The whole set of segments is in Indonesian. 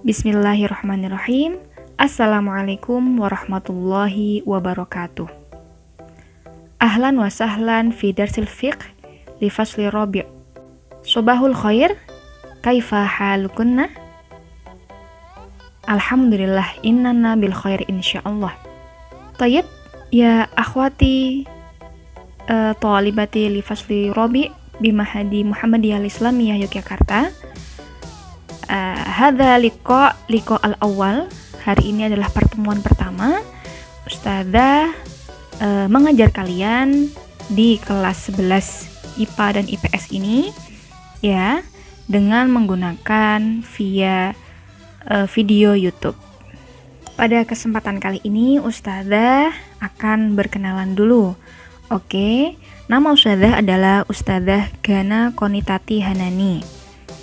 Bismillahirrahmanirrahim. Assalamualaikum warahmatullahi wabarakatuh. Ahlan wa sahlan fi darsil fiqh li fasli rabi'. Sobahul khair, kaifa halukunna? Alhamdulillah, innana bil khair insyaallah. Tayyib, ya akhwati talibati li fasli rabi' bimahadi Muhammadiyah Islamiyah Yogyakarta. Hadza liqa al-awwal. Hari ini adalah pertemuan pertama Ustadzah mengajar kalian di kelas 11 IPA dan IPS ini ya, dengan menggunakan via video YouTube. Pada kesempatan kali ini Ustadzah akan berkenalan dulu. Oke, nama Ustadzah adalah Ustadzah Gana Konitati Hanani.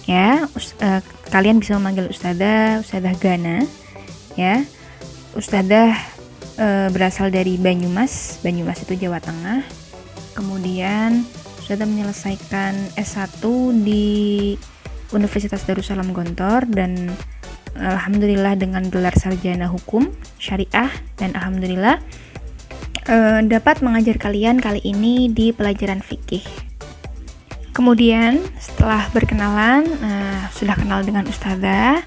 Ya, kalian bisa memanggil Ustadzah Gana. Ya, Ustadzah berasal dari Banyumas itu Jawa Tengah. Kemudian Ustadzah menyelesaikan S1 di Universitas Darussalam Gontor dan alhamdulillah dengan gelar sarjana hukum syariah, dan alhamdulillah dapat mengajar kalian kali ini di pelajaran fikih. Kemudian setelah berkenalan, sudah kenal dengan Ustadzah,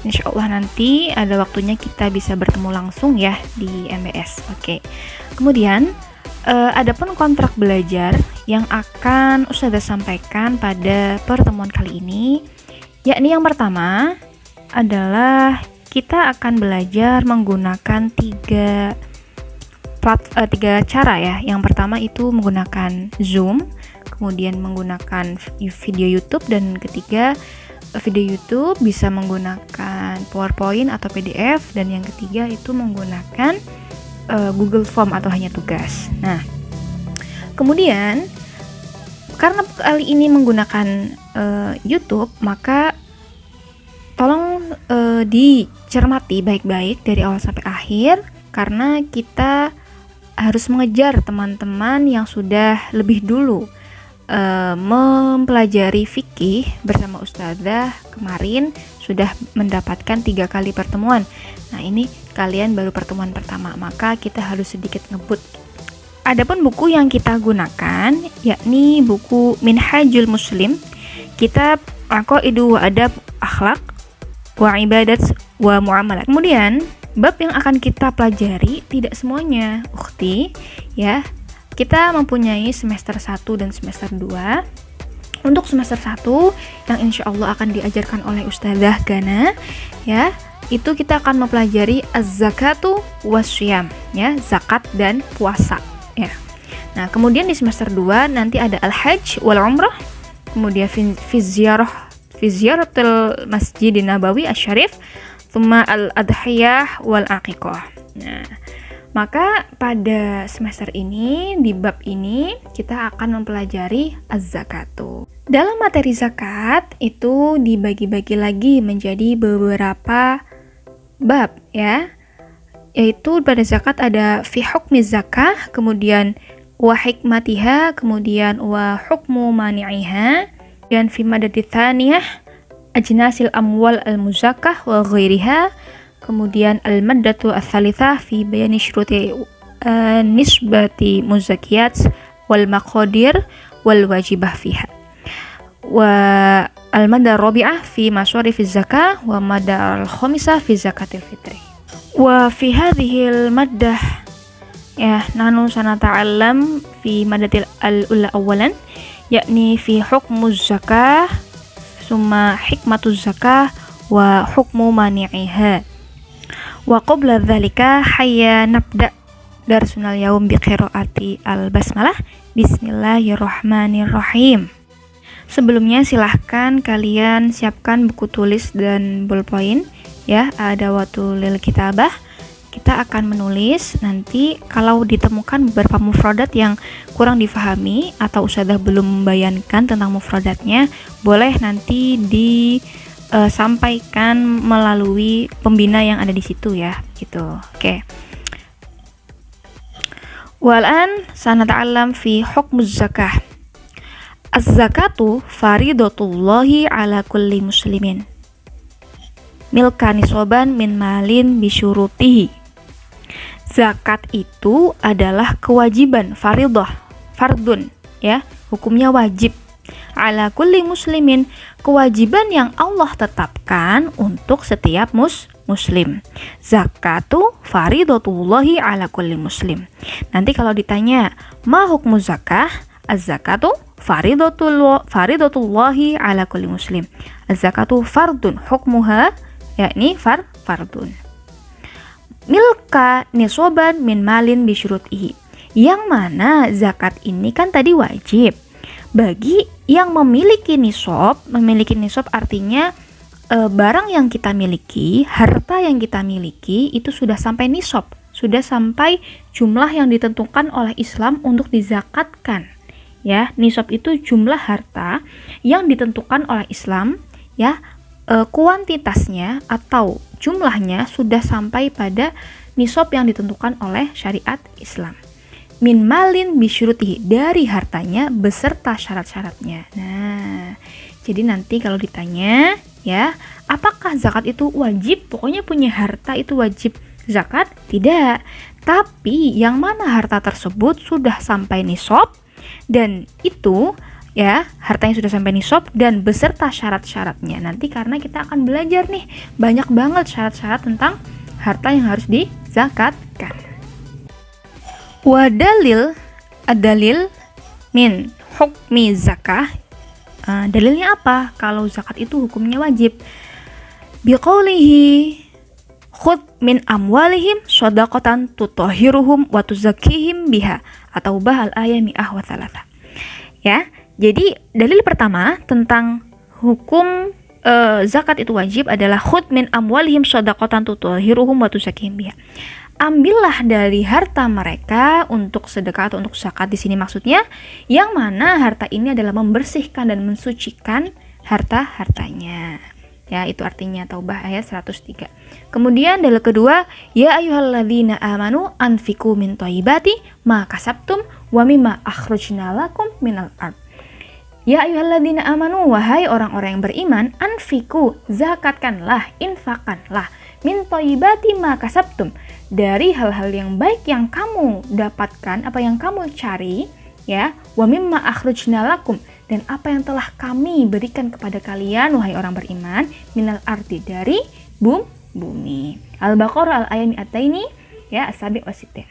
insya Allah nanti ada waktunya kita bisa bertemu langsung ya di MBS. Oke. Kemudian adapun kontrak belajar yang akan Ustadzah sampaikan pada pertemuan kali ini, yakni yang pertama adalah kita akan belajar menggunakan tiga cara ya. Yang pertama itu menggunakan Zoom, kemudian menggunakan video YouTube, dan ketiga video YouTube bisa menggunakan PowerPoint atau PDF, dan yang ketiga itu menggunakan Google Form atau hanya tugas. Nah, kemudian karena kali ini menggunakan YouTube, maka tolong dicermati baik-baik dari awal sampai akhir, karena kita harus mengejar teman-teman yang sudah lebih dulu mempelajari fikih bersama Ustadzah kemarin, sudah mendapatkan 3 kali pertemuan. Nah, ini kalian baru pertemuan pertama, maka kita harus sedikit ngebut. Adapun buku yang kita gunakan yakni buku Minhajul Muslim, kitab Aqaidu wa Adab Akhlaq wa Ibadat wa Muamalat. Kemudian bab yang akan kita pelajari tidak semuanya ukhti ya. Kita mempunyai semester 1 dan semester 2. Untuk semester 1 yang insya Allah akan diajarkan oleh Ustadzah Gana ya, itu kita akan mempelajari az-zakatu wasyam ya, zakat dan puasa ya. Nah, kemudian di semester 2 nanti ada al-hajj wal umrah, kemudian fi ziyaratul Masjidin Nabawi asy-Syarif, tsumma al-adhiyah wal aqiqah. Nah, maka pada semester ini di bab ini kita akan mempelajari az-zakatu. Dalam materi zakat itu dibagi-bagi lagi menjadi beberapa bab ya. Yaitu pada zakat ada fi hukmi zakah, kemudian wa hikmatiha, kemudian wa hukmu mani'iha, dan fi madadi tsaniyah ajnasil amwal al-muzakkah wa ghairiha, kemudian al-maddatu ats-tsalitsah fi bayani syuruti nisbati muzakiyat wal maqadir wal wajibah fiha, wa al-madda ar-rabi'ah fi masarifiz zakah wa madda al-khamisah fi zakatil fitri. Wa fi hadhil maddah ya nahnu sanata'allam fi maddatil al-ula awalan, yakni fi hukmuz zakah, summa hikmatuz zakah, wa hukmu mani'iha. Wa qabla dzalika hayya nabda darsunal yaum bi qiraati al-basmalah. Bismillahirrahmanirrahim. Sebelumnya silahkan kalian siapkan buku tulis dan ballpoint ya, ada waktu lil kitabah. Kita akan menulis, nanti kalau ditemukan beberapa mufradat yang kurang difahami atau Ustadzah belum membayankan tentang mufradatnya, boleh nanti disampaikan melalui pembina yang ada di situ ya, gitu. Oke. Walan sanata'allam fi hukmuz zakah. Az-zakatu faridatullahi ala kulli muslimin. Milka nisoban min malin bisyurutihi. Zakat itu adalah kewajiban, faridah, fardun, ya, hukumnya wajib. Ala kulli muslimin, kewajiban yang Allah tetapkan untuk setiap muslim. Zakatu faridatullahi ala kulli muslim. Nanti kalau ditanya, ma hukmu zakah? Az-zakatu faridatullahi ala kulli muslim. Az-zakatu fardun hukmuha, yakni fardun. Milka nisoban min malin bisyurutihi. Yang mana zakat ini kan tadi wajib bagi yang memiliki nisob. Memiliki nisob artinya barang yang kita miliki, harta yang kita miliki itu sudah sampai nisob, sudah sampai jumlah yang ditentukan oleh Islam untuk dizakatkan. Ya, nisob itu jumlah harta yang ditentukan oleh Islam, ya, kuantitasnya atau jumlahnya sudah sampai pada nisob yang ditentukan oleh syariat Islam. Min malin bisyurutihi, dari hartanya beserta syarat-syaratnya. Nah, jadi nanti kalau ditanya, ya, apakah zakat itu wajib? Pokoknya punya harta itu wajib zakat? Tidak. Tapi yang mana harta tersebut sudah sampai nisob, dan itu, ya, hartanya sudah sampai nisob dan beserta syarat-syaratnya. Nanti karena kita akan belajar nih banyak banget syarat-syarat tentang harta yang harus dizakatkan. Wadalil ad-dalil min hukmi zakah. Dalilnya apa kalau zakat itu hukumnya wajib? Biqaulihi khudh min amwalihim shadaqatan tutahhiruhum wa tuzakkihim biha. Atau bahal ayat mi'ah wa thalatha. Ya, jadi dalil pertama tentang hukum zakat itu wajib adalah khudh min amwalihim shadaqatan tutahhiruhum wa tuzakkihim biha. Ambillah dari harta mereka untuk sedekah atau untuk zakat di sini maksudnya, yang mana harta ini adalah membersihkan dan mensucikan harta-hartanya. Ya, itu artinya Taubah ayat 103. Kemudian dalil kedua, ya ayyuhalladzina amanu anfiqu min thayyibati ma kasabtum wa mimma akhrajna lakum minal ard. Ya ayyuhalladzina amanu, wahai orang-orang yang beriman, anfiqu, zakatkanlah, infakkanlah, min thayyibati ma kasabtum, dari hal-hal yang baik yang kamu dapatkan, apa yang kamu cari, ya, wa mimma akhrajna lakum, dan apa yang telah kami berikan kepada kalian, wahai orang beriman, minal ardi, dari bumi. Al-Baqarah al-ayat mi'ataini, ya, as-sabi' was-sittah.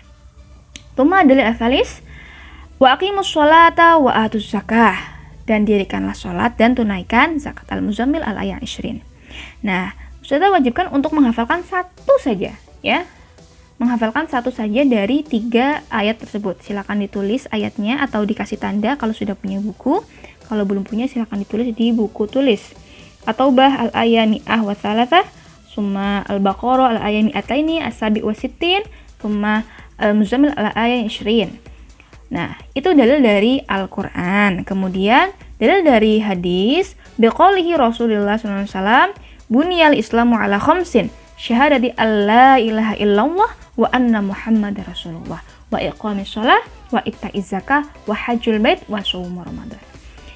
Tuma dalil al-thalis, wa aqimus sholata wa atuz zakah, dan dirikanlah sholat dan tunaikan zakat. Al-Muzammil al-ayat 20. Nah, sudah wajibkan untuk menghafalkan satu saja, ya, menghafalkan satu saja dari 3 ayat tersebut. Silakan ditulis ayatnya atau dikasih tanda kalau sudah punya buku. Kalau belum punya silakan ditulis di buku tulis. At-Taubah al-ayat mi'ah wa thalatha, summa al-Baqarah al-ayat mi'ataini, as-sabi' wa sittin, summa al-Muzammil al-ayat 20. Nah, itu dalil dari Al-Qur'an. Kemudian dalil dari hadis, biqaulihi Rasulullah sallallahu alaihi wasallam, buniyal islamu ala khamsin, syahadati alla ilaha illallah wa anna muhammadar rasulullah wa iqamis shalah wa itta'iz zakah wa hajjul bait wa shaum ramadan.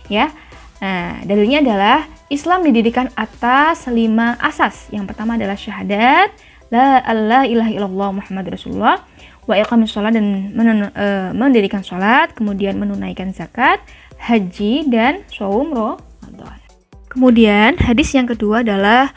Ya. Nah, dalilnya adalah Islam didirikan atas 5 asas. Yang pertama adalah syahadat la ilaha illallah muhammadar rasulullah, wa iqamis shalah, dan mendirikan salat, kemudian menunaikan zakat, haji, dan shaum ramadan. Kemudian hadis yang kedua adalah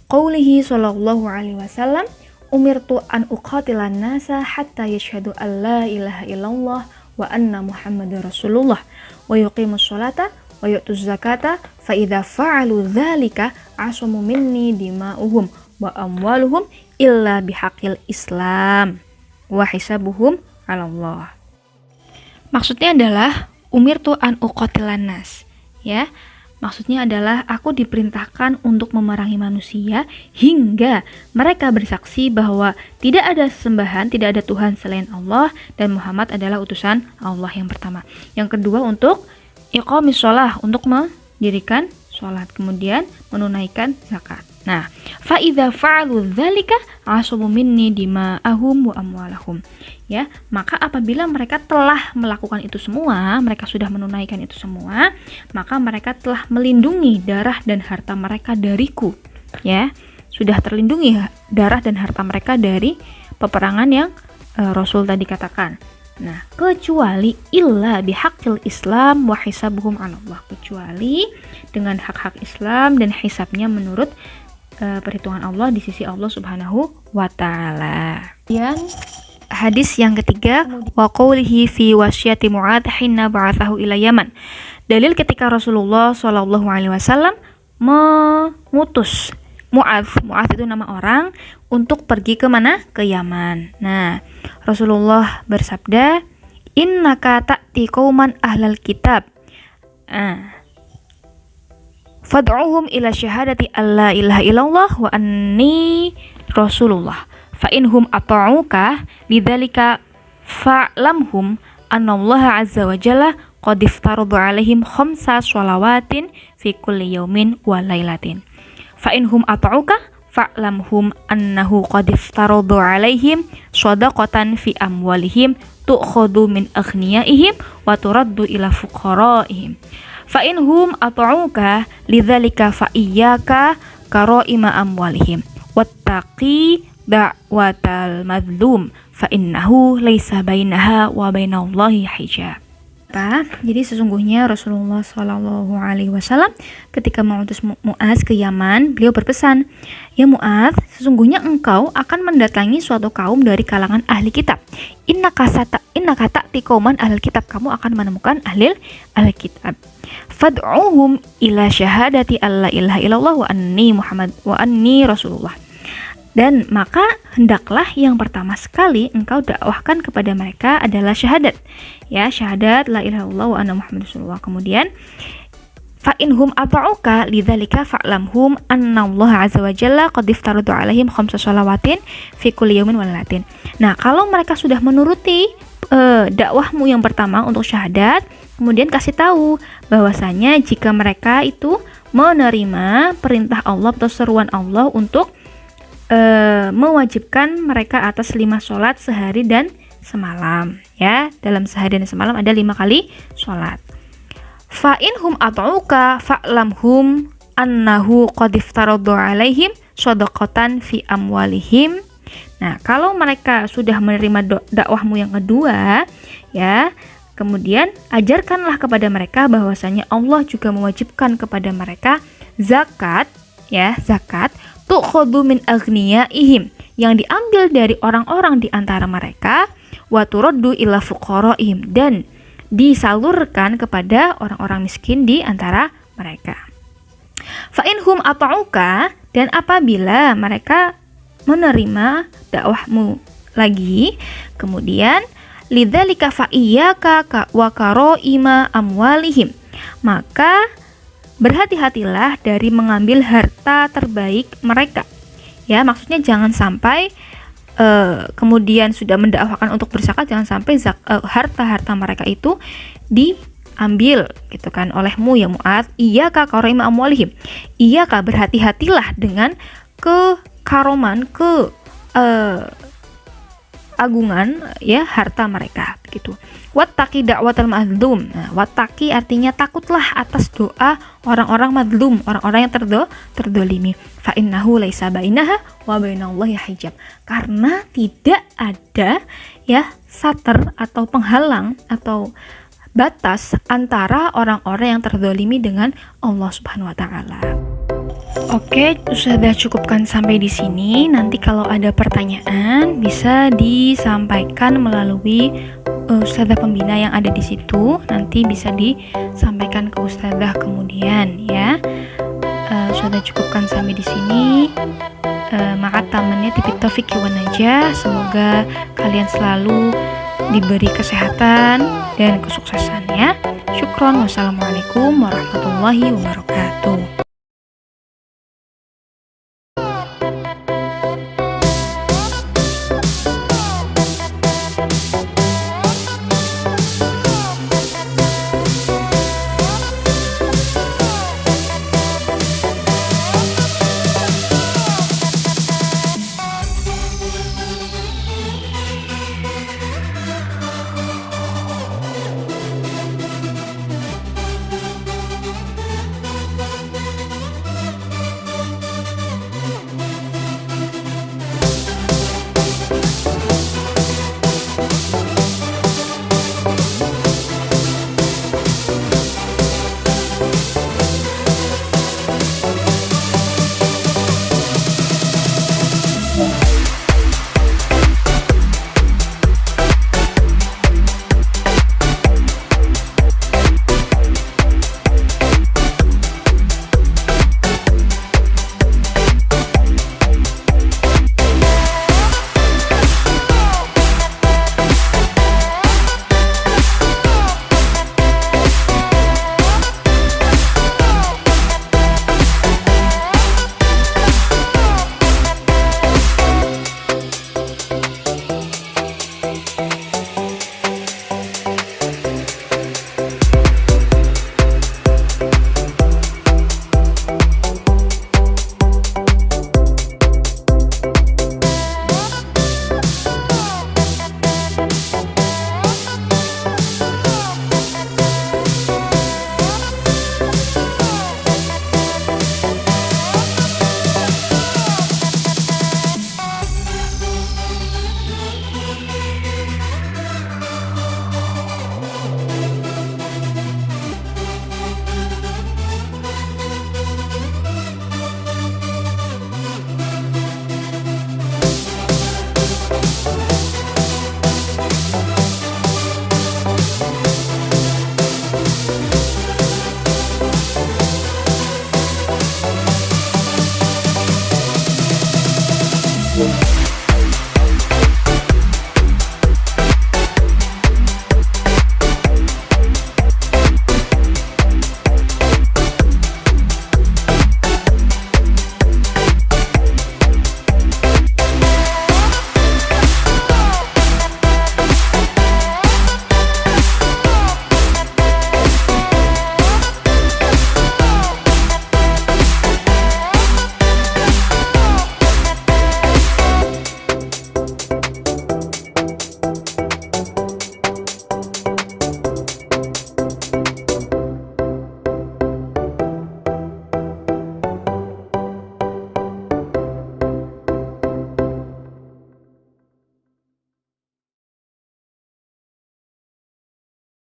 qaulihi sallallahu alaihi wasallam, umirtu an uqatilan nasa hatta yashhadu an la ilaha illallah wa anna muhammadar rasulullah wa yuqimus sholata wa yu'tuz zakata fa idza fa'alu dzalika asamu minni dima'uhum wa amwaluhum illa bihaqqil islam wa hisabuhum 'ala Allah. Maksudnya adalah umirtu an uqatilan nas, ya. Maksudnya adalah aku diperintahkan untuk memerangi manusia hingga mereka bersaksi bahwa tidak ada sesembahan, tidak ada Tuhan selain Allah, dan Muhammad adalah utusan Allah, yang pertama. Yang kedua untuk iqamis shalah, untuk mendirikan sholat, kemudian menunaikan zakat. Nah, fa idza fa'alu dzalika asamu minni dima'ahum wa amwalahum. Ya, maka apabila mereka telah melakukan itu semua, mereka sudah menunaikan itu semua, maka mereka telah melindungi darah dan harta mereka dariku. Ya, sudah terlindungi darah dan harta mereka dari peperangan yang Rasul tadi katakan. Nah, kecuali illa bihaqqil Islam wa hisabuhum 'ala Allah, kecuali dengan hak-hak Islam dan hisabnya menurut perhitungan Allah di sisi Allah Subhanahu wa taala. Yang hadis yang ketiga, wa qawlihi fi wasyati Mu'adz hina ba'athahu ila Yaman. Dalil ketika Rasulullah sallallahu alaihi wasallam mengutus Mu'adz itu nama orang, untuk pergi ke mana? Ke Yaman. Nah, Rasulullah bersabda, innaka ta'ti qauman ahlal kitab. Fad'uhum ila syahadati alla ilaha illallah wa anni rasulullah. Fa inhum ata'uka lidzalika fa'lamhum annallaha azza wa jalla qad iftarada 'alaihim khamsa shalawatin fi kulli yaumin wa lailatin. Fa inhum ata'uka fa'lamhum annahu qad iftarada 'alaihim shadaqatan fi amwalihim tu'khadhu min aghniyaihim wa turaddu ila fuqaraihim. Fa inhum ata'uka lidzalika fa iyyaka karaima amwalihim wattaqi da'watal madlum fa innahu laisa bainaha wa bainallahi hijab. Jadi sesungguhnya Rasulullah Shallallahu Alaihi Wasallam ketika mengutus Mu'adz ke Yaman, beliau berpesan, ya Mu'adz, sesungguhnya engkau akan mendatangi suatu kaum dari kalangan ahli kitab. Innaka ta'ti qauman ahli kitab, kamu akan menemukan ahli kitab. Fad'uhum ila syahadati alla ilaha illallah wa anni rasulullah. Dan maka hendaklah yang pertama sekali engkau dakwahkan kepada mereka adalah syahadat. Ya, syahadat la ilaha illallah wa anna muhammadar rasulullah. Kemudian fa inhum ata'uka lidzalika fa'lamhum annallaha azza wa jalla qad iftarada 'alaihim khamsa shalawatin fi kulli yaumin wa lailatin. Nah, kalau mereka sudah menuruti dakwahmu yang pertama untuk syahadat, kemudian kasih tahu bahwasanya jika mereka itu menerima perintah Allah atau seruan Allah untuk mewajibkan mereka atas 5 sholat sehari dan semalam, ya, dalam sehari dan semalam ada 5 kali sholat. Fa inhum ata'uka fa'lamhum annahu qad iftarada 'alaihim shadaqatan fi amwalihim. Nah, kalau mereka sudah menerima dakwahmu yang kedua, ya, kemudian ajarkanlah kepada mereka bahwasanya Allah juga mewajibkan kepada mereka zakat, ya, zakat tu'khadhu min aghniyaihim, yang diambil dari orang-orang di antara mereka, wa turaddu ila fuqaraihim, dan disalurkan kepada orang-orang miskin di antara mereka. Fa inhum ata'uka, dan apabila mereka menerima dakwahmu lagi, kemudian lidzalika fa iyyaka wa karaima amwalihim, maka berhati-hatilah dari mengambil harta terbaik mereka. Ya, maksudnya jangan sampai kemudian sudah mendakwahkan untuk berzakat, jangan sampai harta-harta mereka itu diambil gitu kan olehmu ya Mu'adz. Iyyaka karaima amwalihim. Iyyaka, berhati-hatilah dengan kekaroman, agungan, ya, harta mereka gitu. Wattaqi da'watal mazlum. Nah, wattaqi artinya takutlah atas doa orang-orang mazlum, orang-orang yang terdolimi. Fa innahu laisa bainaha wa bainallahi hijab. Karena tidak ada, ya, sater atau penghalang atau batas antara orang-orang yang terdolimi dengan Allah Subhanahu wa taala. Oke, sudah cukupkan sampai di sini. Nanti kalau ada pertanyaan bisa disampaikan melalui ustadzah pembina yang ada di situ. Nanti bisa disampaikan ke ustadzah kemudian, ya. Sudah cukupkan sampai di sini. Maka tamannya tipik taufik wa najah. Semoga kalian selalu diberi kesehatan dan kesuksesan, ya. Syukron. Wassalamualaikum warahmatullahi wabarakatuh.